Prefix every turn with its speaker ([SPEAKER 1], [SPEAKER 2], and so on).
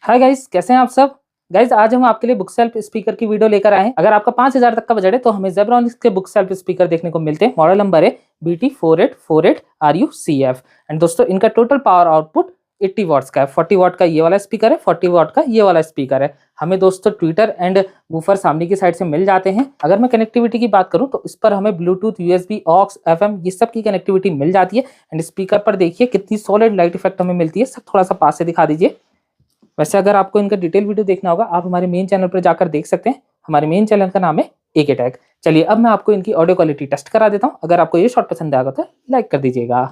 [SPEAKER 1] Hi guys, कैसे हैं आप सब। गाइस आज हम आपके लिए बुक सेल्फ स्पीकर की वीडियो लेकर आए हैं। अगर आपका 5000 तक का बजट है तो हमें ज़ेब्रॉनिक्स के बुक सेल्फ स्पीकर देखने को मिलते हैं। मॉडल नंबर है BT4848RUCF एंड दोस्तों इनका टोटल पावर आउटपुट 80 वॉट्स का है। 40 वॉट का ये वाला स्पीकर है, 40 वॉट का ये वाला स्पीकर है। हमें दोस्तों ट्विटर एंड वूफर सामने की साइड से मिल जाते हैं। अगर मैं कनेक्टिविटी की बात करूं तो इस पर हमें ब्लूटूथ, USB, ऑक्स, FM ये सब की कनेक्टिविटी मिल जाती है। एंड स्पीकर पर देखिए कितनी सॉलिड लाइट इफेक्ट हमें मिलती है। सब थोड़ा सा पास से दिखा दीजिए। वैसे अगर आपको इनका डिटेल वीडियो देखना होगा आप हमारे मेन चैनल पर जाकर देख सकते हैं। हमारे मेन चैनल का नाम है AK टैग। चलिए अब मैं आपको इनकी ऑडियो क्वालिटी टेस्ट करा देता हूँ। अगर आपको ये शॉट पसंद आएगा तो लाइक कर दीजिएगा।